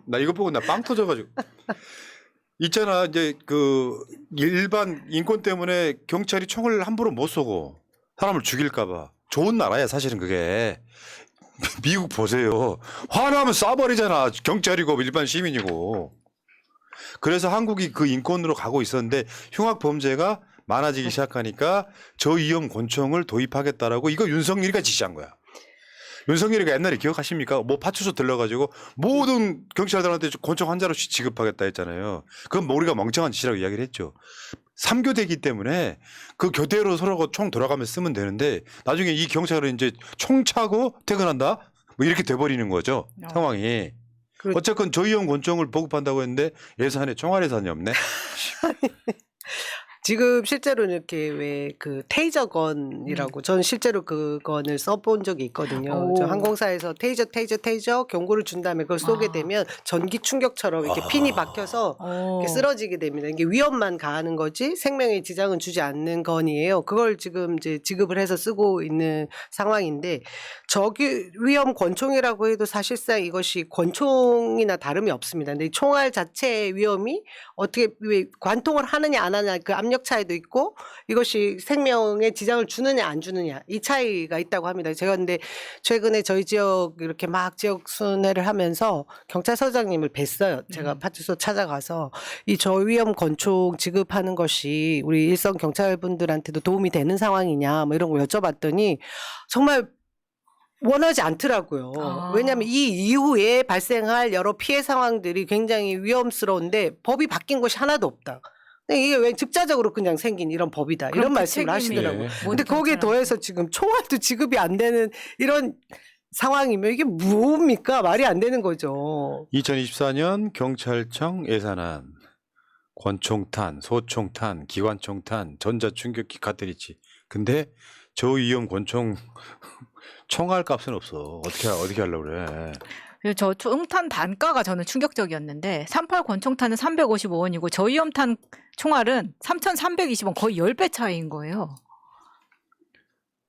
나 이거 보고 나 빵 터져가지고. 있잖아 이제 그 일반 인권 때문에 경찰이 총을 함부로 못 쏘고 사람을 죽일까봐 좋은 나라야 사실은 그게. 미국 보세요. 화나면 쏴버리잖아. 경찰이고 일반 시민이고. 그래서 한국이 그 인권으로 가고 있었는데 흉악 범죄가 많아지기 시작하니까 저위험 권총을 도입하겠다라고 이거 윤석열이가 지시한 거야. 윤석열이가 옛날에 기억하십니까? 뭐 파출소 들러가지고 모든 경찰들한테 권총 한 자루씩 지급하겠다 했잖아요. 그건 뭐 우리가 멍청한 짓이라고 이야기를 했죠. 3교대이기 때문에 그 교대로 서로 총 돌아가면서 쓰면 되는데 나중에 이 경찰은 이제 총 차고 퇴근한다? 뭐 이렇게 돼버리는 거죠. 상황이. 어쨌건 저위험 권총을 보급한다고 했는데 예산에 총알 예산이 없네. 지금 실제로는 이렇게 왜 그 테이저건이라고 전 실제로 그 건을 써본 적이 있거든요. 저 항공사에서 테이저 경고를 준 다음에 그걸 쏘게 되면 전기 충격처럼 이렇게 핀이 박혀서 이렇게 쓰러지게 됩니다. 이게 위험만 가하는 거지 생명에 지장은 주지 않는 건이에요. 그걸 지금 이제 지급을 해서 쓰고 있는 상황인데 저기 위험 권총이라고 해도 사실상 이것이 권총이나 다름이 없습니다. 근데 총알 자체의 위험이 어떻게 왜 관통을 하느냐 안 하느냐 그 압력 차이도 있고 이것이 생명에 지장을 주느냐 안 주느냐 이 차이가 있다고 합니다. 제가 근데 최근에 저희 지역 이렇게 막 지역 순회를 하면서 경찰서장님을 뵀어요. 제가 파출소 찾아가서 이 저위험 권총 지급하는 것이 우리 일선 경찰분들한테도 도움이 되는 상황이냐 뭐 이런 거 여쭤봤더니 정말 원하지 않더라고요. 왜냐하면 이 이후에 발생할 여러 피해 상황들이 굉장히 위험스러운데 법이 바뀐 것이 하나도 없다. 근데 이게 왜 즉자적으로 그냥 생긴 이런 법이다. 이런 말씀을 하시더라고요. 근데 거기에 더해서 지금 총알도 지급이 안 되는 이런 상황이면 이게 뭡니까? 말이 안 되는 거죠. 2024년 경찰청 예산안 권총탄, 소총탄, 기관총탄, 전자충격기 카트리지. 근데 저위험 권총 총알 값은 없어. 어떻게 하려고 그래. 저 총탄 단가가 저는 충격적이었는데 38 권총탄은 355원이고 저위험탄 총알은 3,320원 거의 10배 차이인 거예요.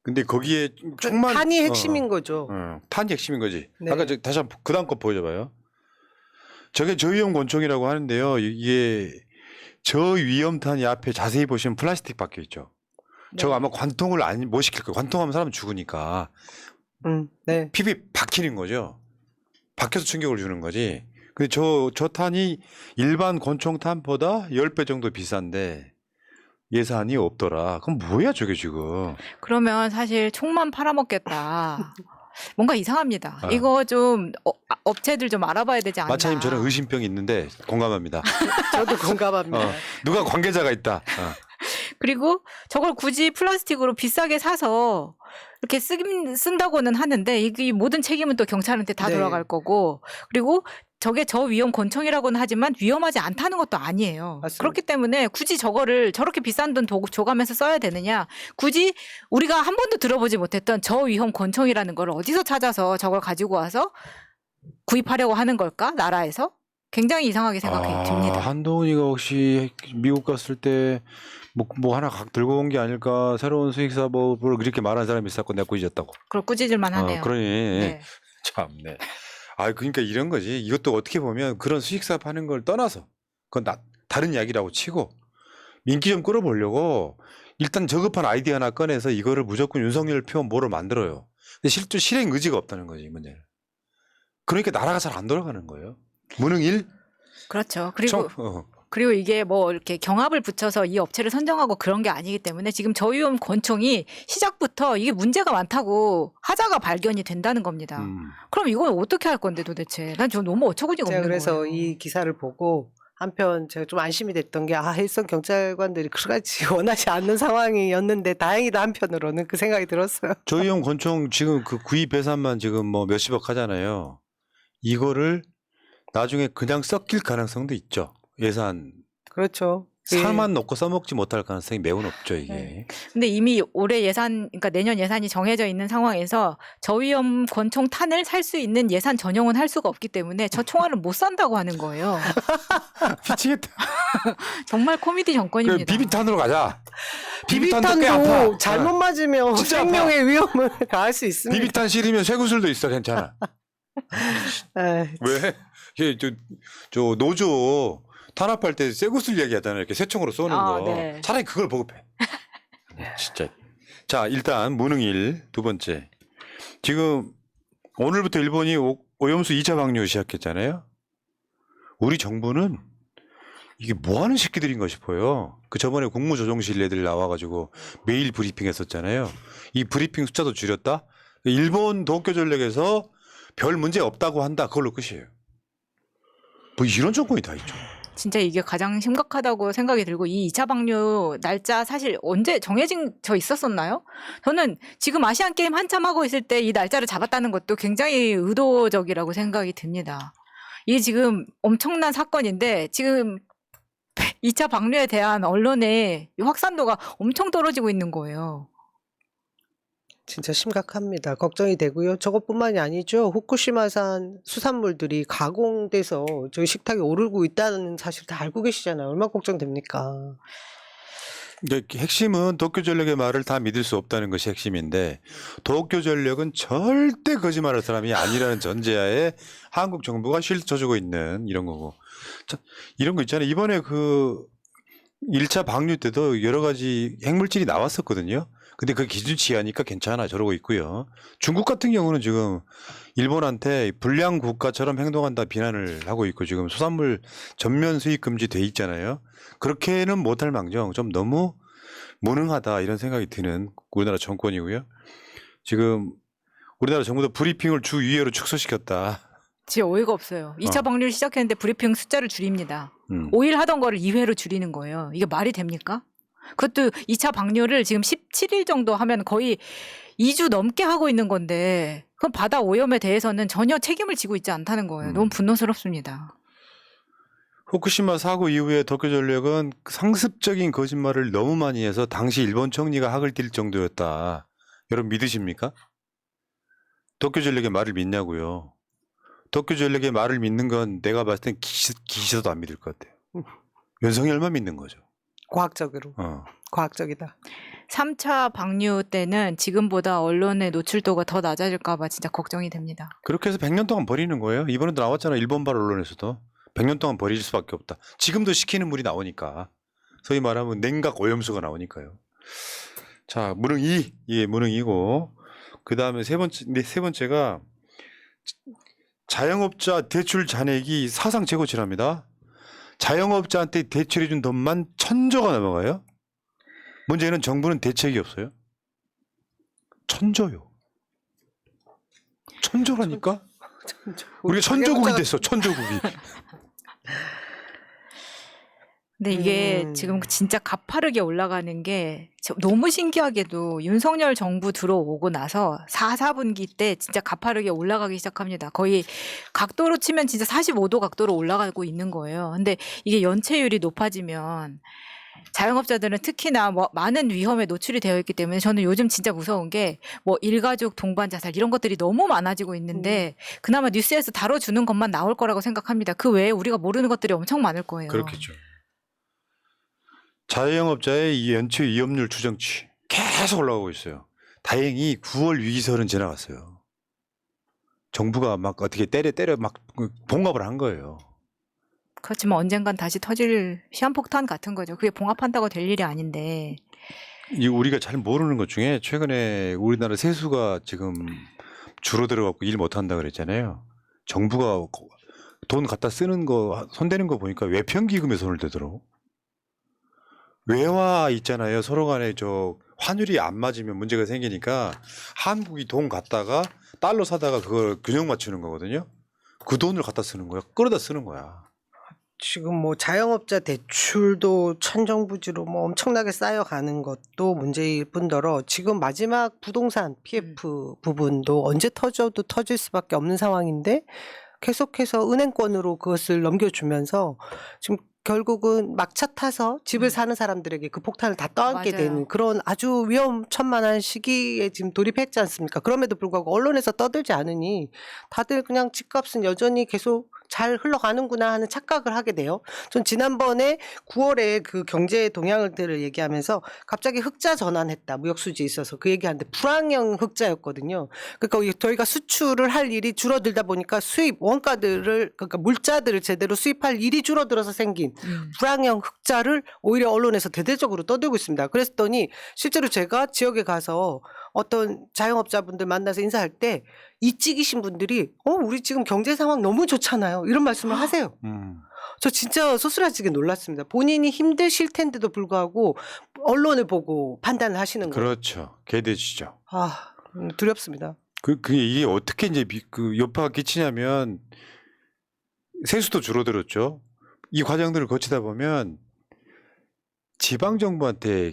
근데 거기에 총만 탄이 핵심인 거죠. 탄이 핵심인 거지. 네. 아까 다시 한번 그 다음 거 보여줘봐요. 저게 저위험 권총이라고 하는데요. 이게 저위험탄이 앞에 자세히 보시면 플라스틱 박혀 있죠. 네. 저거 아마 관통을 못 시킬 거예요. 관통하면 사람 죽으니까. 네. 핍이 박히는 거죠. 박혀서 충격을 주는 거지. 근데 저 탄이 일반 권총탄보다 10배 정도 비싼데 예산이 없더라. 그럼 뭐야 저게 지금. 그러면 사실 총만 팔아먹겠다. 뭔가 이상합니다. 어. 이거 좀 업체들 좀 알아봐야 되지 않나. 마차님 저는 의심병이 있는데 공감합니다. 저도 공감합니다. 누가 관계자가 있다. 그리고 저걸 굳이 플라스틱으로 비싸게 사서 이렇게 쓴다고는 하는데 이게 모든 책임은 또 경찰한테 다 네. 돌아갈 거고 그리고 저게 저위험 권총이라고는 하지만 위험하지 않다는 것도 아니에요. 맞습니다. 그렇기 때문에 굳이 저거를 저렇게 비싼 돈 줘가면서 써야 되느냐. 굳이 우리가 한 번도 들어보지 못했던 저위험 권총이라는 걸 어디서 찾아서 저걸 가지고 와서 구입하려고 하는 걸까? 나라에서? 굉장히 이상하게 생각이 듭니다. 한동훈이가 혹시 미국 갔을 때 뭐 하나 각 들고 온 게 아닐까. 새로운 수익사업을 그렇게 말하는 사람이 있었고 내가 잊었다고. 그걸 꾸짖을만 하네요. 그러니 네. 참네. 그러니까 이런 거지. 이것도 어떻게 보면 그런 수익사업 하는 걸 떠나서 그건 다른 이야기라고 치고 민기 좀 끌어보려고 일단 저급한 아이디어 하나 꺼내서 이거를 무조건 윤석열 표 뭐로 만들어요. 근데 실제 실행 의지가 없다는 거지 문제는. 그러니까 나라가 잘 안 돌아가는 거예요. 무능일. 그렇죠. 그리고 이게 뭐 이렇게 경합을 붙여서 이 업체를 선정하고 그런 게 아니기 때문에 지금 저위험 권총이 시작부터 이게 문제가 많다고 하자가 발견이 된다는 겁니다. 그럼 이건 어떻게 할 건데 도대체? 난 저 너무 어처구니가 제가 없는 그래서 거예요. 이 기사를 보고 한편 제가 좀 안심이 됐던 게 일선 경찰관들이 그렇지 원하지 않는 상황이었는데 다행이다 한편으로는 그 생각이 들었어요. 저희형 권총 지금 그 구입 예산만 지금 뭐 몇십억 하잖아요. 이거를 나중에 그냥 썩길 가능성도 있죠. 예산. 그렇죠. 살만 놓고 써먹지 못할 가능성이 매우 높죠 이게. 네. 근데 이미 올해 예산, 그러니까 내년 예산이 정해져 있는 상황에서 저위험 권총 탄을 살 수 있는 예산 전용은 할 수가 없기 때문에 저 총알은 못 산다고 하는 거예요. 미치겠다. 정말 코미디 정권입니다. 비비탄으로 가자. 비비탄도 꽤 아파. 비비탄도 잘못 맞으면 진짜 생명의 위험을 가할 수 있습니다. 비비탄 실이면 쇠구슬도 있어 괜찮아. 에이, 왜? 이게 저 노조 탄압할 때 쇠구슬 얘기하잖아요. 이렇게 새총으로 쏘는 거. 네. 차라리 그걸 보급해. 진짜. 자, 일단 무능일 두 번째. 지금 오늘부터 일본이 오염수 2차 방류 시작했잖아요. 우리 정부는 이게 뭐 하는 새끼들인가 싶어요. 그 저번에 국무조정실 애들 나와가지고 매일 브리핑 했었잖아요. 이 브리핑 숫자도 줄였다? 일본 도쿄 전력에서 별 문제 없다고 한다. 그걸로 끝이에요. 뭐 이런 정권이 다 있죠. 진짜 이게 가장 심각하다고 생각이 들고 이 2차 방류 날짜 사실 언제 정해져 있었었나요? 저는 지금 아시안 게임 한참 하고 있을 때 이 날짜를 잡았다는 것도 굉장히 의도적이라고 생각이 듭니다. 이게 지금 엄청난 사건인데 지금 2차 방류에 대한 언론의 이 확산도가 엄청 떨어지고 있는 거예요. 진짜 심각합니다. 걱정이 되고요. 저것뿐만이 아니죠. 후쿠시마산 수산물들이 가공돼서 저희 식탁에 오르고 있다는 사실 다 알고 계시잖아요. 얼마나 걱정됩니까? 핵심은 도쿄전력의 말을 다 믿을 수 없다는 것이 핵심인데 도쿄전력은 절대 거짓말할 사람이 아니라는 전제하에 한국 정부가 실드 쳐주고 있는 이런 거고. 자, 이런 거 있잖아요. 이번에 그 1차 방류 때도 여러 가지 핵물질이 나왔었거든요. 근데 그 기준치 하니까 괜찮아 저러고 있고요. 중국 같은 경우는 지금 일본한테 불량 국가처럼 행동한다 비난을 하고 있고 지금 수산물 전면 수입 금지 돼 있잖아요. 그렇게는 못할 망정 좀 너무 무능하다 이런 생각이 드는 우리나라 정권이고요. 지금 우리나라 정부도 브리핑을 주 2회로 축소시켰다. 진짜 어이가 없어요. 2차 방류를 시작했는데 브리핑 숫자를 줄입니다. 5일 하던 거를 2회로 줄이는 거예요. 이게 말이 됩니까? 그것도 2차 방류를 지금 17일 정도 하면 거의 2주 넘게 하고 있는 건데 그럼 바다 오염에 대해서는 전혀 책임을 지고 있지 않다는 거예요. 너무 분노스럽습니다. 후쿠시마 사고 이후에 도쿄전력은 상습적인 거짓말을 너무 많이 해서 당시 일본 총리가 학을 띨 정도였다. 여러분 믿으십니까? 도쿄전력의 말을 믿냐고요. 도쿄전력의 말을 믿는 건 내가 봤을 땐 기시도 안 믿을 것 같아요. 윤석열만 믿는 거죠. 과학적으로. 과학적이다. 3차 방류 때는 지금보다 언론의 노출도가 더 낮아질까 봐 진짜 걱정이 됩니다. 그렇게 해서 100년 동안 버리는 거예요. 이번에도 나왔잖아. 일본발 언론에서도. 100년 동안 버릴 수밖에 없다. 지금도 시키는 물이 나오니까. 소위 말하면 냉각 오염수가 나오니까요. 자, 무능 2. 예, 무능 2고. 그 다음에 세 번째가 자영업자 대출 잔액이 사상 최고치랍니다. 자영업자한테 대출해준 돈만 1,000조가 넘어가요. 문제는 정부는 대책이 없어요. 1,000조요. 1,000조라니까? 우리가 천조국이 됐어. 천조국이. 근데 이게 지금 진짜 가파르게 올라가는 게 너무 신기하게도 윤석열 정부 들어오고 나서 4분기 때 진짜 가파르게 올라가기 시작합니다. 거의 각도로 치면 진짜 45도 각도로 올라가고 있는 거예요. 근데 이게 연체율이 높아지면 자영업자들은 특히나 뭐 많은 위험에 노출이 되어 있기 때문에 저는 요즘 진짜 무서운 게 뭐 일가족 동반 자살 이런 것들이 너무 많아지고 있는데 그나마 뉴스에서 다뤄주는 것만 나올 거라고 생각합니다. 그 외에 우리가 모르는 것들이 엄청 많을 거예요. 그렇겠죠. 자영업자의 이 연체 위험률 추정치 계속 올라가고 있어요. 다행히 9월 위기설은 지나갔어요. 정부가 막 어떻게 때려 막 봉합을 한 거예요. 그렇지만 언젠간 다시 터질 시한폭탄 같은 거죠. 그게 봉합한다고 될 일이 아닌데. 이 우리가 잘 모르는 것 중에 최근에 우리나라 세수가 지금 줄어들어갖고 일 못한다 그랬잖아요. 정부가 돈 갖다 쓰는 거 손대는 거 보니까 외평기금에 손을 대더라고. 외화 있잖아요. 서로 간에 저 환율이 안 맞으면 문제가 생기니까 한국이 돈 갖다가 달러 사다가 그걸 균형 맞추는 거거든요. 그 돈을 갖다 쓰는 거야. 끌어다 쓰는 거야. 지금 뭐 자영업자 대출도 천정부지로 뭐 엄청나게 쌓여가는 것도 문제일 뿐더러 지금 마지막 부동산 PF 부분도 언제 터져도 터질 수밖에 없는 상황인데 계속해서 은행권으로 그것을 넘겨주면서 지금 결국은 막차 타서 집을 사는 사람들에게 그 폭탄을 다 떠안게 맞아요. 되는 그런 아주 위험천만한 시기에 지금 돌입했지 않습니까? 그럼에도 불구하고 언론에서 떠들지 않으니 다들 그냥 집값은 여전히 계속 잘 흘러가는구나 하는 착각을 하게 돼요. 전 지난번에 9월에 그 경제 동향들을 얘기하면서 갑자기 흑자 전환했다. 무역수지 있어서 그 얘기하는데 불황형 흑자였거든요. 그러니까 저희가 수출을 할 일이 줄어들다 보니까 수입 원가들을 그러니까 물자들을 제대로 수입할 일이 줄어들어서 생긴 불황형 흑자를 오히려 언론에서 대대적으로 떠들고 있습니다. 그랬더니 실제로 제가 지역에 가서 어떤 자영업자분들 만나서 인사할 때 이직이신 분들이 우리 지금 경제 상황 너무 좋잖아요. 이런 말씀을 하세요. 저 진짜 소스라지게 놀랐습니다. 본인이 힘드실 텐데도 불구하고 언론을 보고 판단을 하시는 거예요. 그렇죠. 개돼지죠. 두렵습니다. 이게 어떻게 이제 그 여파가 끼치냐면 세수도 줄어들었죠. 이 과정들을 거치다 보면 지방 정부한테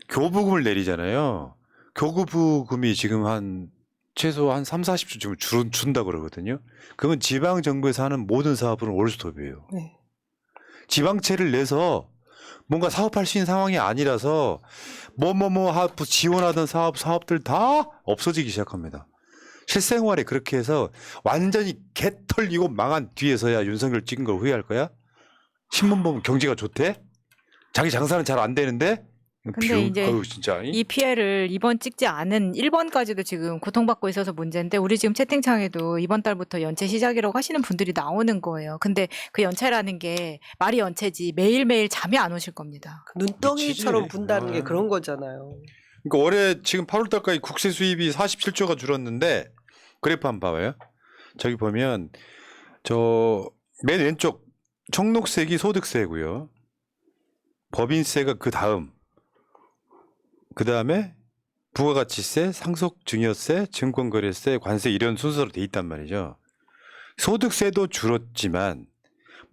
교부금을 내리잖아요. 교부금이 지금 최소 한 30-40조 지금 준다 그러거든요. 그건 지방 정부에서 하는 모든 사업은 원스톱이에요. 네. 지방채를 내서 뭔가 사업할 수 있는 상황이 아니라서 지원하던 사업들 다 없어지기 시작합니다. 실생활에 그렇게 해서 완전히 개 털리고 망한 뒤에서야 윤석열 찍은 걸 후회할 거야? 신문 보면 경제가 좋대? 자기 장사는 잘 안 되는데? 근데 이제 진짜. 이 피해를 이번 찍지 않은 1번까지도 지금 고통받고 있어서 문제인데 우리 지금 채팅창에도 이번 달부터 연체 시작이라고 하시는 분들이 나오는 거예요. 근데 그 연체라는 게 말이 연체지 매일매일 잠이 안 오실 겁니다. 눈덩이처럼 미치지. 분다는 게 그런 거잖아요. 그러니까 올해 지금 8월 달까지 국세 수입이 47조가 줄었는데 그래프 한번 봐봐요. 저기 보면 저 맨 왼쪽 청록색이 소득세고요. 법인세가 그 다음에 부가가치세, 상속증여세, 증권거래세, 관세 이런 순서로 돼 있단 말이죠. 소득세도 줄었지만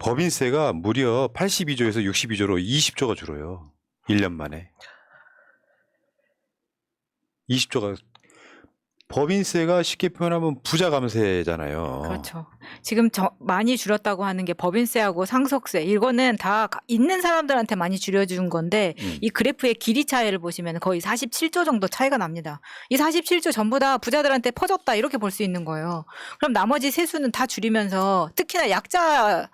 법인세가 무려 82조에서 62조로 20조가 줄어요. 1년 만에. 20조가 법인세가 쉽게 표현하면 부자 감세잖아요. 그렇죠. 지금 많이 줄였다고 하는 게 법인세하고 상속세 이거는 다 있는 사람들한테 많이 줄여준 건데 이 그래프의 길이 차이를 보시면 거의 47조 정도 차이가 납니다. 이 47조 전부 다 부자들한테 퍼졌다 이렇게 볼 수 있는 거예요. 그럼 나머지 세수는 다 줄이면서 특히나 약자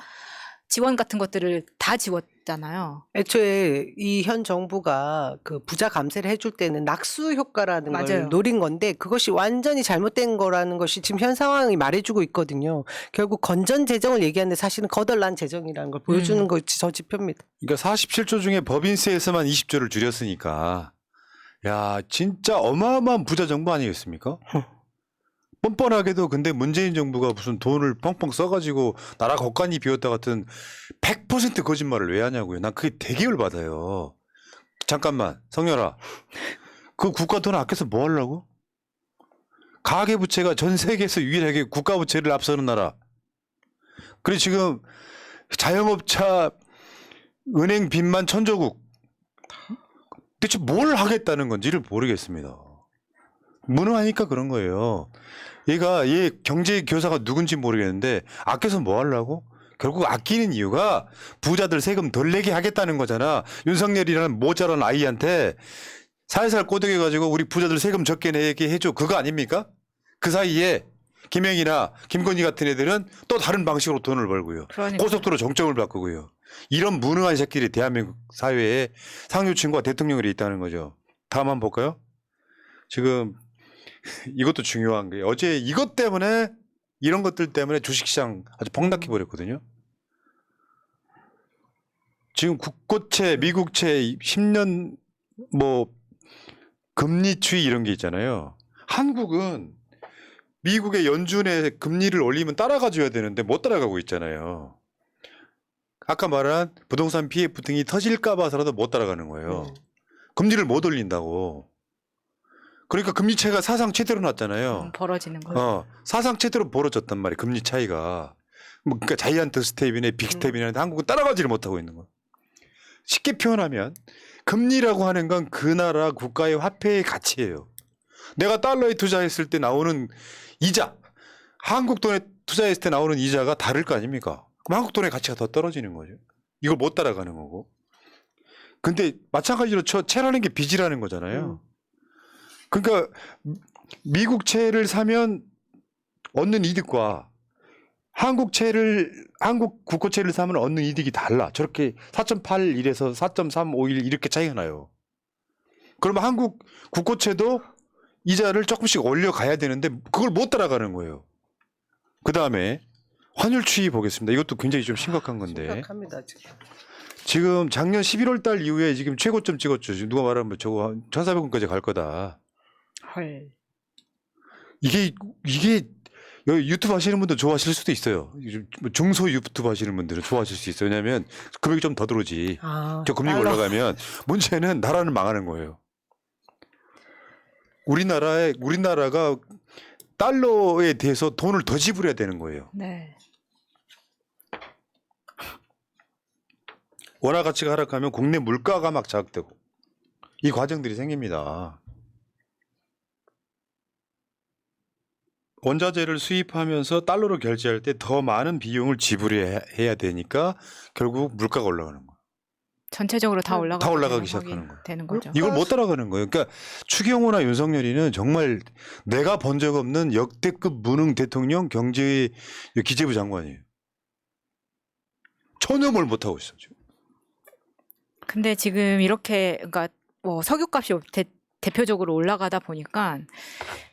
지원 같은 것들을 다 지웠잖아요. 애초에 이 현 정부가 그 부자 감세를 해줄 때는 낙수 효과라는 걸 맞아요. 노린 건데 그것이 완전히 잘못된 거라는 것이 지금 현 상황이 말해주고 있거든요. 결국 건전 재정을 얘기하는데 사실은 거덜난 재정이라는 걸 보여주는 것이 저 지표입니다. 그러니까 47조 중에 법인세에서만 20조를 줄였으니까 야 진짜 어마어마한 부자 정부 아니겠습니까? 뻔뻔하게도 근데 문재인 정부가 무슨 돈을 펑펑 써가지고 나라 곳간이 비웠다 같은 100% 거짓말을 왜 하냐고요. 난 그게 되게 열받아요. 잠깐만 성렬아 그 국가 돈 아껴서 뭐 하려고? 가계부채가 전 세계에서 유일하게 국가부채를 앞서는 나라. 그리고 지금 자영업자 은행 빚만 천조국. 대체 뭘 하겠다는 건지를 모르겠습니다. 무능하니까 그런 거예요. 얘 경제 교사가 누군지 모르겠는데 아껴서 뭐 하려고? 결국 아끼는 이유가 부자들 세금 덜 내게 하겠다는 거잖아. 윤석열이라는 모자란 아이한테 살살 꼬드겨가지고 우리 부자들 세금 적게 내게 해줘. 그거 아닙니까? 그 사이에 김영이나 김건희 같은 애들은 또 다른 방식으로 돈을 벌고요. 그러니까. 고속도로 정점을 바꾸고요. 이런 무능한 새끼들이 대한민국 사회에 상류층과 대통령이 있다는 거죠. 다음 한번 볼까요? 지금 이것도 중요한 게 어제 이것 때문에 이런 것들 때문에 주식시장 아주 폭락해 버렸거든요. 지금 국고채, 미국채 10년 금리 추이 이런 게 있잖아요. 한국은 미국의 연준의 금리를 올리면 따라가 줘야 되는데 못 따라가고 있잖아요. 아까 말한 부동산 PF 등이 터질까 봐서라도 못 따라가는 거예요. 금리를 못 올린다고. 그러니까 금리 차이가 사상 최대로 났잖아요. 벌어지는 거죠. 사상 최대로 벌어졌단 말이에요. 금리 차이가. 그러니까 자이언트 스텝이네 빅스텝이네 한국은 따라가지를 못하고 있는 거예요. 쉽게 표현하면 금리라고 하는 건 그 나라 국가의 화폐의 가치예요. 내가 달러에 투자했을 때 나오는 이자, 한국 돈에 투자했을 때 나오는 이자가 다를 거 아닙니까? 그럼 한국 돈의 가치가 더 떨어지는 거죠. 이걸 못 따라가는 거고. 근데 마찬가지로 채라는 게 빚이라는 거잖아요. 그러니까 미국 채를 사면 얻는 이득과 한국 국고채를 사면 얻는 이득이 달라. 저렇게 4.81에서 4.351 이렇게 차이가 나요. 그러면 한국 국고채도 이자를 조금씩 올려가야 되는데 그걸 못 따라가는 거예요. 그다음에 환율 추이 보겠습니다. 이것도 굉장히 좀 심각한 건데. 심각합니다 지금. 지금 작년 11월 달 이후에 지금 최고점 찍었죠. 지금 누가 말하면 저거 1,400원까지 갈 거다. 헐. 이게 여기 유튜브 하시는 분들 좋아하실 수도 있어요. 요즘 뭐 중소 유튜브 하시는 분들은 좋아하실 수 있어요. 왜냐하면 금액이 좀 더 들어오지. 저 금리가 달러. 올라가면 문제는 나라는 망하는 거예요. 우리나라가 달러에 대해서 돈을 더 지불해야 되는 거예요. 네. 원화 가치가 하락하면 국내 물가가 막 자극되고 이 과정들이 생깁니다. 원자재를 수입하면서 달러로 결제할 때 더 많은 비용을 지불해야 되니까 결국 물가가 올라가는 거예요. 전체적으로 다 올라가기 시작하는 거예요. 되는 거죠. 이걸 못 따라가는 거예요. 그러니까 추경호나 윤석열이는 정말 내가 본 적 없는 역대급 무능 대통령 경제 기재부 장관이에요. 전혀 뭘 못하고 있어요. 지금. 근데 지금 이렇게 그러니까 뭐 석유값이 대표적으로 올라가다 보니까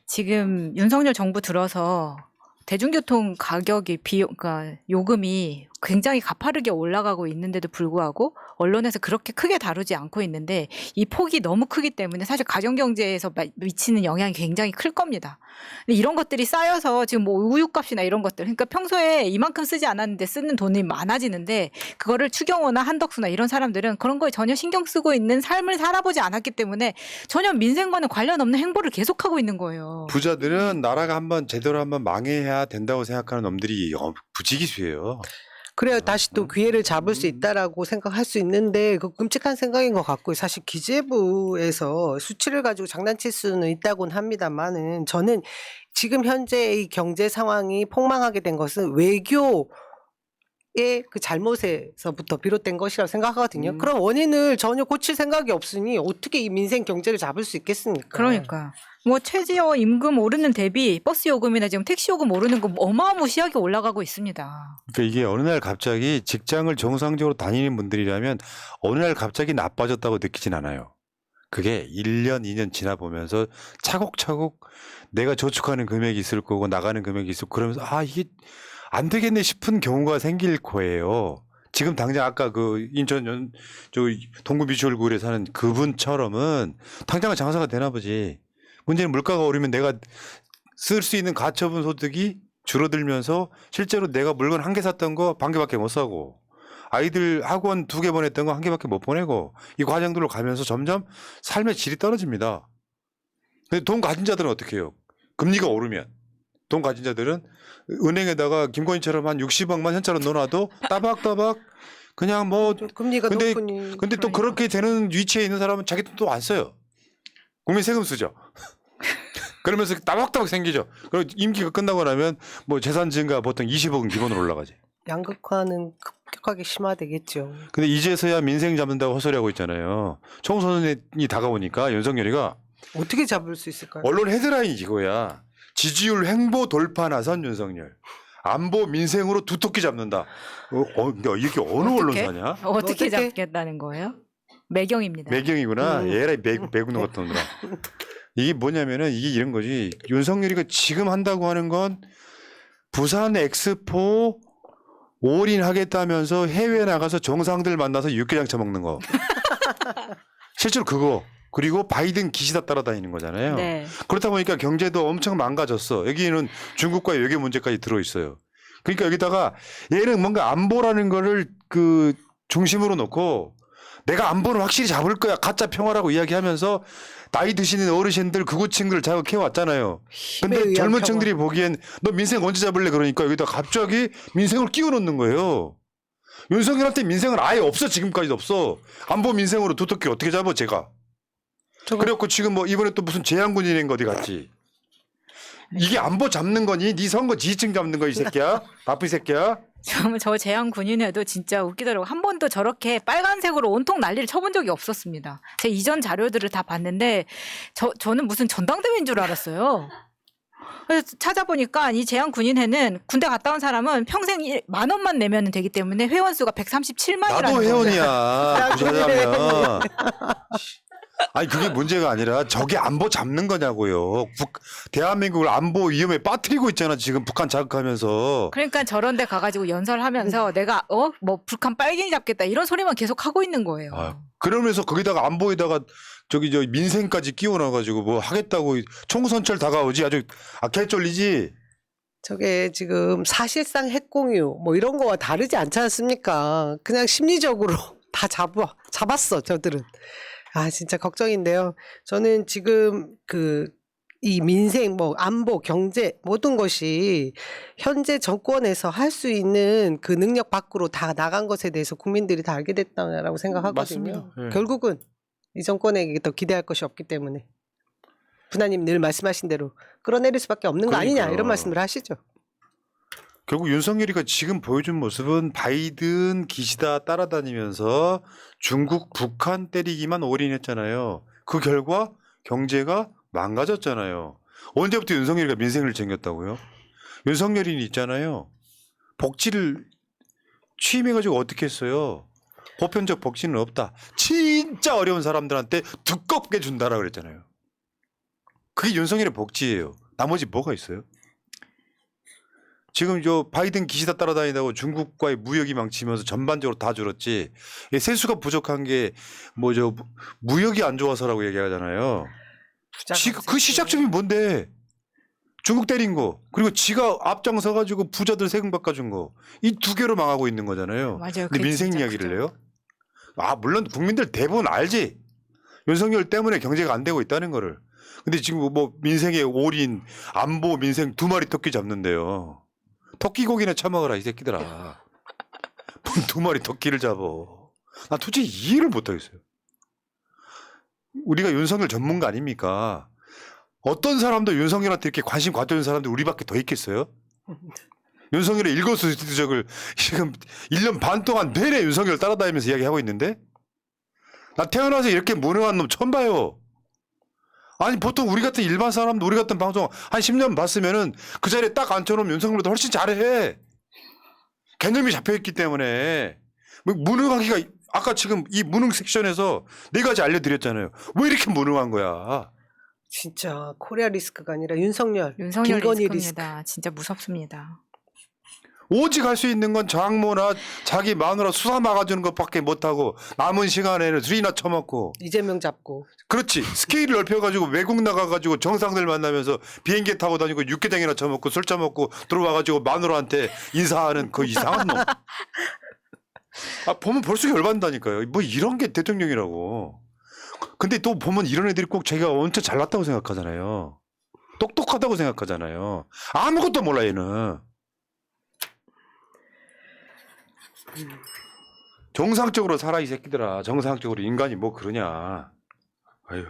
지금 윤석열 정부 들어서 대중교통 가격이 그러니까 요금이 굉장히 가파르게 올라가고 있는데도 불구하고 언론에서 그렇게 크게 다루지 않고 있는데 이 폭이 너무 크기 때문에 사실 가정경제에서 미치는 영향이 굉장히 클 겁니다. 근데 이런 것들이 쌓여서 지금 뭐 우유값이나 이런 것들 그러니까 평소에 이만큼 쓰지 않았는데 쓰는 돈이 많아지는데 그거를 추경호나 한덕수나 이런 사람들은 그런 거에 전혀 신경 쓰고 있는 삶을 살아보지 않았기 때문에 전혀 민생과는 관련 없는 행보를 계속하고 있는 거예요. 부자들은 나라가 제대로 한번 망해야 된다고 생각하는 놈들이 부지기수예요. 그래야 다시 또 기회를 잡을 수 있다라고 생각할 수 있는데 그 끔찍한 생각인 것 같고 사실 기재부에서 수치를 가지고 장난칠 수는 있다고는 합니다만은 저는 지금 현재 이 경제 상황이 폭망하게 된 것은 외교의 그 잘못에서부터 비롯된 것이라고 생각하거든요. 그런 원인을 전혀 고칠 생각이 없으니 어떻게 이 민생 경제를 잡을 수 있겠습니까? 그러니까 뭐 최저 임금 오르는 대비 버스 요금이나 지금 택시 요금 오르는 거 어마무시하게 올라가고 있습니다. 그러니까 이게 어느 날 갑자기 직장을 정상적으로 다니는 분들이라면 어느 날 갑자기 나빠졌다고 느끼진 않아요. 그게 1년, 2년 지나보면서 차곡차곡 내가 저축하는 금액이 있을 거고 나가는 금액이 있을 거고 그러면서 이게 안 되겠네 싶은 경우가 생길 거예요. 지금 당장 아까 그 인천 동구 미추홀구에 사는 그분처럼은 당장은 장사가 되나 보지. 문제는 물가가 오르면 내가 쓸 수 있는 가처분 소득이 줄어들면서 실제로 내가 물건 한 개 샀던 거 반 개밖에 못 사고 아이들 학원 2개 보냈던 거 한 개밖에 못 보내고 이 과정들로 가면서 점점 삶의 질이 떨어집니다. 근데 돈 가진 자들은 어떻게 해요? 금리가 오르면 돈 가진 자들은 은행에다가 김건희처럼 한 60억만 현찰로 넣어놔도 따박따박 그냥 뭐 금리가 높으니 근데 또 그렇게 되는 위치에 있는 사람은 자기 돈 또 안 써요. 국민 세금 쓰죠. 그러면서 따박따박 생기죠. 그리고 임기가 끝나고 나면 뭐 재산 증가 보통 20억은 기본으로 올라가지. 양극화는 급격하게 심화되겠죠. 근데 이제서야 민생 잡는다고 헛소리하고 있잖아요. 총선이 다가오니까 윤석열이가 어떻게 잡을 수 있을까요? 언론 헤드라인이 이거야. 지지율 횡보 돌파 나선 윤석열. 안보 민생으로 두텁게 잡는다. 이게 어느 언론사냐? 어떻게 잡겠다는 거예요? 매경입니다. 매경이구나. 얘라 매국노 같은 놈들아. 이게 뭐냐면은 이게 이런 거지. 윤석열이가 지금 한다고 하는 건 부산 엑스포 올인하겠다면서 해외에 나가서 정상들 만나서 육개장 처먹는 거. 실제로 그거. 그리고 바이든 기시다 따라다니는 거잖아요. 네. 그렇다 보니까 경제도 엄청 망가졌어. 여기는 중국과의 외교 문제까지 들어있어요. 그러니까 여기다가 얘는 뭔가 안보라는 거를 그 중심으로 놓고 내가 안보는 확실히 잡을 거야. 가짜 평화라고 이야기하면서 나이 드시는 어르신들 극우층들을 자극해 왔잖아요. 근데 젊은 층들이 보기엔 너 민생 언제 잡을래 그러니까 여기다 갑자기 민생을 끼워 넣는 거예요. 윤석열한테 민생은 아예 없어. 지금까지도 없어. 안보 민생으로 두텁게 어떻게 잡아 제가. 그래갖고 지금 뭐 이번에 또 무슨 재향군인인 거 어디 갔지. 이게 안보 잡는 거니? 네 선거 지지층 잡는 거 이 새끼야. 나쁜 새끼야. 저 재향 군인회도 진짜 웃기더라고. 한 번도 저렇게 빨간색으로 온통 난리를 쳐본 적이 없었습니다. 제 이전 자료들을 다 봤는데 저는 무슨 전당대회인 줄 알았어요. 그래서 찾아보니까 이 재향 군인회는 군대 갔다 온 사람은 평생 10,000원만 내면 되기 때문에 회원 수가 137만이라는 나도 거예요. 회원이야. 부자자면. 아니 그게 문제가 아니라 저게 안보 잡는 거냐고요. 대한민국을 안보 위험에 빠뜨리고 있잖아 지금 북한 자극하면서. 그러니까 저런 데 가가지고 연설하면서 내가 뭐 북한 빨갱이 잡겠다 이런 소리만 계속 하고 있는 거예요. 그러면서 거기다가 안보에다가 저기 저 민생까지 끼워놔가지고 뭐 하겠다고 총선철 다가오지 아주 개쫄리지. 저게 지금 사실상 핵공유 뭐 이런 거와 다르지 않지 않습니까? 그냥 심리적으로 다 잡았어 저들은. 아 진짜 걱정인데요. 저는 지금 이 민생 뭐 안보 경제 모든 것이 현재 정권에서 할 수 있는 그 능력 밖으로 다 나간 것에 대해서 국민들이 다 알게 됐다고 생각하거든요. 맞습니다. 예. 결국은 이 정권에게 더 기대할 것이 없기 때문에 부나님 늘 말씀하신 대로 끌어내릴 수밖에 없는 거 아니냐 그러니까요. 이런 말씀을 하시죠. 결국 윤석열이가 지금 보여준 모습은 바이든 기시다 따라다니면서 중국 북한 때리기만 올인했잖아요. 그 결과 경제가 망가졌잖아요. 언제부터 윤석열이가 민생을 챙겼다고요? 윤석열이 있잖아요. 복지를 취임해가지고 어떻게 했어요? 보편적 복지는 없다. 진짜 어려운 사람들한테 두껍게 준다라 그랬잖아요. 그게 윤석열의 복지예요. 나머지 뭐가 있어요? 지금 저 바이든 기시다 따라다니다고 중국과의 무역이 망치면서 전반적으로 다 줄었지. 세수가 부족한 게 뭐 저 무역이 안 좋아서라고 얘기하잖아요. 그 시작점이 뭔데? 중국 때린 거 그리고 지가 앞장서 가지고 부자들 세금 바꿔준 거 이 두 개로 망하고 있는 거잖아요. 맞아요. 근데 그게 민생 진짜 이야기를 크죠. 해요? 아 물론 국민들 대부분 알지. 윤석열 때문에 경제가 안 되고 있다는 거를. 근데 지금 뭐 민생에 올인 안보 민생 2마리 토끼 잡는데요. 토끼 고기나 처먹어라 이 새끼들아. 뭔 2마리 토끼를 잡어. 나 도대체 이해를 못하겠어요. 우리가 윤석열 전문가 아닙니까? 어떤 사람도 윤석열한테 이렇게 관심 가져온 사람들 우리밖에 더 있겠어요? 윤석열의 일거수일투족을 지금 1년 반 동안 내내 윤석열 따라다니면서 이야기하고 있는데 나 태어나서 이렇게 무능한 놈 처음 봐요. 아니 보통 우리 같은 일반 사람도 우리 같은 방송 한 10년 봤으면은 그 자리에 딱 앉혀놓으면 윤석열보다 훨씬 잘해. 개념이 잡혀있기 때문에 뭐 무능하기가 아까 지금 이 무능 섹션에서 4가지 알려드렸잖아요. 왜 이렇게 무능한 거야? 진짜 코리아 리스크가 아니라 윤석열 윤석열 김건희 리스크입니다. 진짜 무섭습니다. 오직 할 수 있는 건 장모나 자기 마누라 수사 막아주는 것밖에 못하고 남은 시간에는 술이나 처먹고 이재명 잡고 그렇지 스케일을 넓혀가지고 외국 나가가지고 정상들 만나면서 비행기 타고 다니고 육개장이나 처먹고 술 처먹고 들어와가지고 마누라한테 인사하는 그 이상한 놈. 아 보면 볼수록 열받는다니까요. 뭐 이런 게 대통령이라고. 근데 또 보면 이런 애들이 꼭 자기가 엄청 잘났다고 생각하잖아요. 똑똑하다고 생각하잖아요. 아무것도 몰라 얘는. 정상적으로 살아 이 새끼들아. 정상적으로 인간이 뭐 그러냐. 아유.